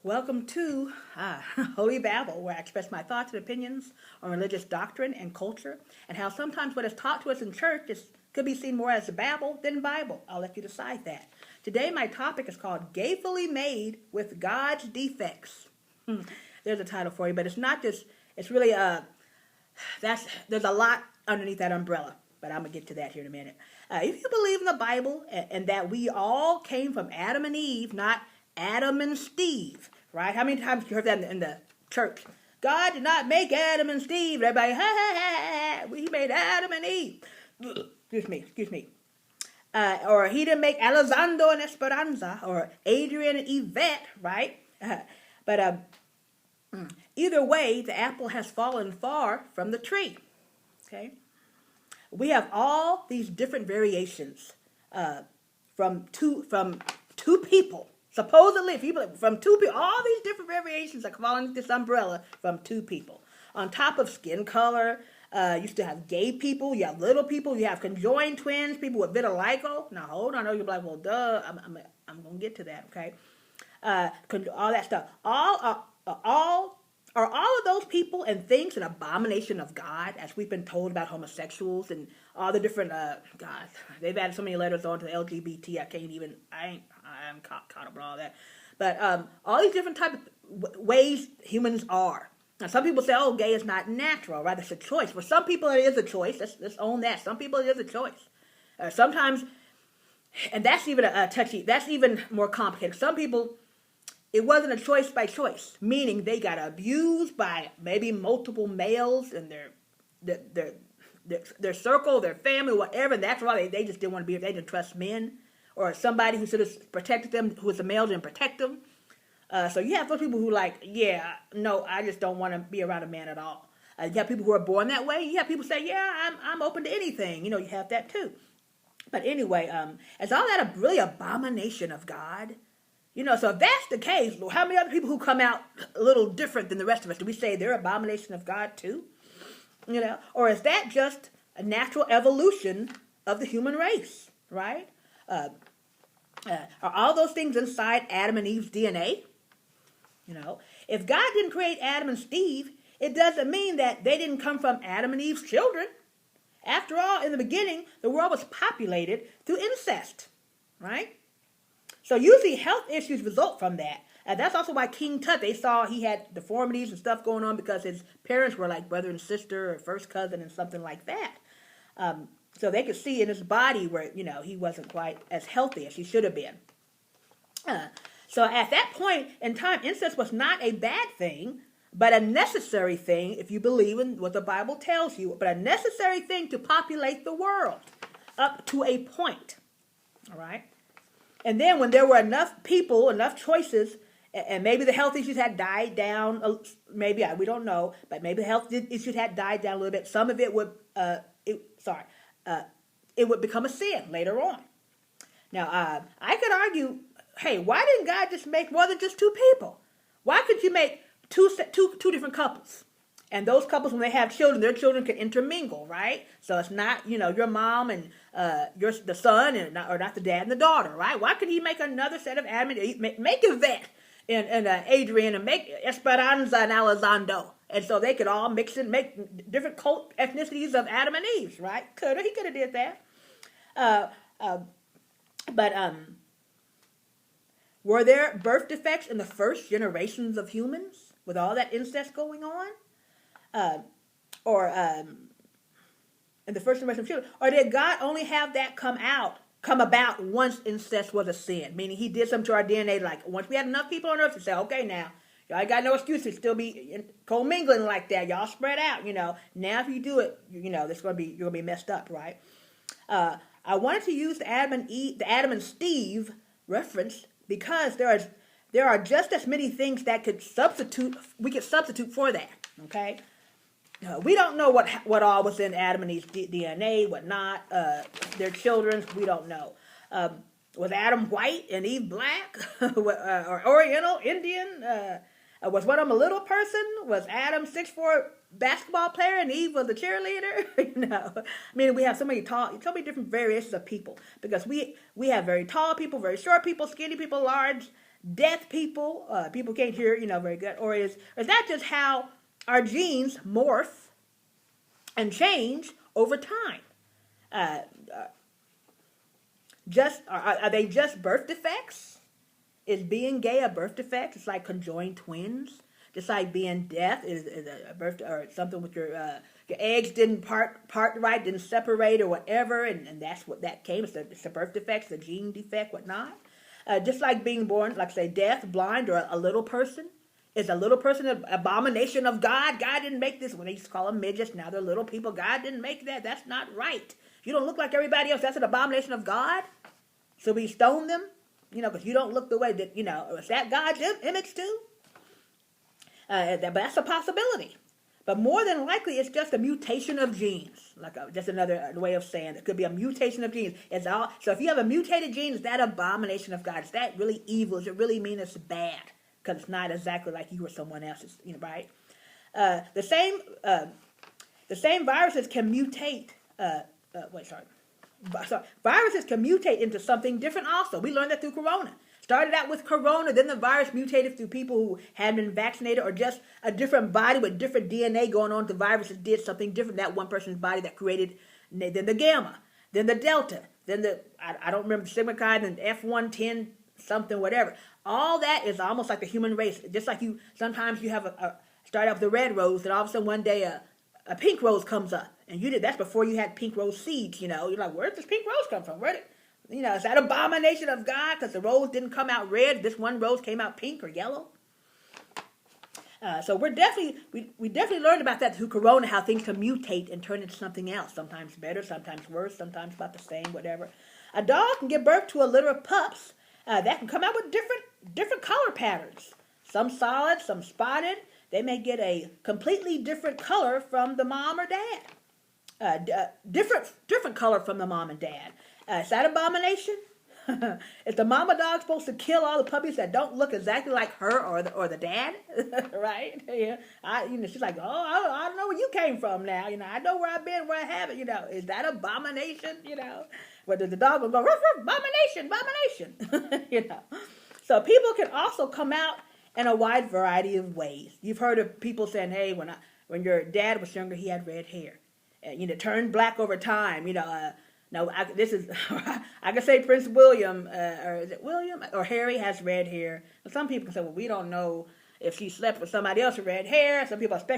Welcome to Holy Babble, where I express my thoughts and opinions on religious doctrine and culture, and how sometimes what is taught to us in church could be seen more as a babble than Bible. I'll let you decide that. Today, my topic is called Gayfully Made with God's Defects. There's a title for you, but it's not just, it's really, there's a lot underneath that umbrella, but I'm going to get to that here in a minute. If you believe in the Bible and that we all came from Adam and Eve, not Adam and Steve, right? How many times have you heard that in the church? God did not make Adam and Steve. Everybody, ha, ha, ha, ha. He made Adam and Eve. Excuse me. Or he didn't make Alessandro and Esperanza, or Adrian and Yvette, right? But either way, the apple has fallen far from the tree, okay? We have all these different variations from two people. Supposedly, from two people, all these different variations are falling under this umbrella from two people. On top of skin color, you still have gay people, you have little people, you have conjoined twins, people with vitiligo. Now, hold on, you're like, well, duh, I'm going to get to that, okay? All that stuff. Are all of those people and things an abomination of God, as we've been told about homosexuals and all the different, God, they've added so many letters on to the LGBT, I'm caught up on all that. But all these different types of ways humans are. Now, some people say, oh, gay is not natural, right? It's a choice. For some people, it is a choice. Let's own that. Some people, it is a choice. Sometimes, and that's even that's even more complicated. Some people, it wasn't a choice by choice, meaning they got abused by maybe multiple males in their circle, their family, whatever. And that's why they just didn't want to be. They didn't trust men, or somebody who should have protected them, who was a male, didn't protect them. So you have those people who no, I just don't want to be around a man at all. You have people who are born that way. You have people say, yeah, I'm open to anything. You have that too. But anyway, is all that a really abomination of God? So if that's the case, how many other people who come out a little different than the rest of us, do we say they're abomination of God too? Or is that just a natural evolution of the human race, right? Are all those things inside Adam and Eve's DNA? If God didn't create Adam and Steve, it doesn't mean that they didn't come from Adam and Eve's children. After all, in the beginning, the world was populated through incest, right? So usually health issues result from that. And that's also why King Tut, they saw he had deformities and stuff going on because his parents were like brother and sister or first cousin and something like that. So they could see in his body where, he wasn't quite as healthy as he should have been. So at that point in time, incest was not a bad thing, but a necessary thing if you believe in what the Bible tells you, but a necessary thing to populate the world up to a point. All right? And then when there were enough people, enough choices, and maybe the health issues had died down, maybe, we don't know, but maybe the health issues had died down a little bit. Some of it would, it would become a sin later on. Now, I could argue, hey, why didn't God just make more than just two people? Why could you make two different couples? And those couples, when they have children, their children can intermingle, right? So it's not, your mom and the son, or not the dad and the daughter, right? Why could he make another set of Adam and Eve, make Yvette and Adrian, and make Esperanza and Alessandro? And so they could all mix and make different cult ethnicities of Adam and Eve, right? He could have did that. But were there birth defects in the first generations of humans with all that incest going on? Or in the first generation of children? Or did God only have that come about once incest was a sin? Meaning he did something to our DNA, like once we had enough people on earth to say, okay, now, y'all got no excuse to still be commingling like that. Y'all spread out, Now if you do it, you're going to be messed up, right? I wanted to use the Adam and Steve reference because there are just as many things that we could substitute for that, okay? We don't know what all was in Adam and Eve's DNA, what not. Their children's, we don't know. Was Adam white and Eve black? Or Oriental, Indian? Was one of them a little person? Was Adam 6'4" basketball player and Eve was a cheerleader? We have so many different variations of people because we have very tall people, very short people, skinny people, large, deaf people, people can't hear, very good, or is that just how our genes morph and change over time? Uh, are they just birth defects? Is being gay a birth defect? It's like conjoined twins. Just like being deaf is a birth, or something with your eggs didn't part right, didn't separate or whatever, and that's what that came. It's a birth defect, it's a gene defect, whatnot. Just like being born, like say deaf, blind, or a little person. Is a little person an abomination of God? God didn't make this. When they used to call them midgets, now they're little people. God didn't make that. That's not right. You don't look like everybody else. That's an abomination of God. So we stone them, because you don't look the way that, is that God's image too? But that's a possibility. But more than likely, it's just a mutation of genes. Just another way of saying it. Could be a mutation of genes. So if you have a mutated gene, is that abomination of God? Is that really evil? Does it really mean it's bad? Because it's not exactly like you or someone else's, right? The same viruses can mutate. Viruses can mutate into something different also. We learned that through Corona. Started out with Corona, then the virus mutated through people who had been vaccinated, or just a different body with different DNA going on. The viruses did something different, that one person's body that created, then the Gamma, then the Delta, then I don't remember, Sigma-Chi, and F110, something, whatever. All that is almost like the human race. Just like sometimes you have start out with a red rose, and all of a sudden one day a pink rose comes up. And that's before you had pink rose seeds, You're like, where did this pink rose come from? Is that abomination of God? Because the rose didn't come out red. This one rose came out pink or yellow. So we definitely learned about that through Corona, how things can mutate and turn into something else. Sometimes better, sometimes worse, sometimes about the same, whatever. A dog can give birth to a litter of pups that can come out with different color patterns. Some solid, some spotted. They may get a completely different color from the mom or dad. Different color from the mom and dad. Is that abomination? Is the mama dog supposed to kill all the puppies that don't look exactly like her or the dad? Right? Yeah. She's like, I don't know where you came from now. I know where I've been, where I haven't. Is that abomination? But the dog will go, ruff, ruff, abomination. So people can also come out in a wide variety of ways. You've heard of people saying, hey, when your dad was younger, he had red hair. Turned black over time. No, I can say Prince William, or is it William? Or Harry has red hair. Some people can say, well, we don't know if she slept with somebody else with red hair. Some people are speculating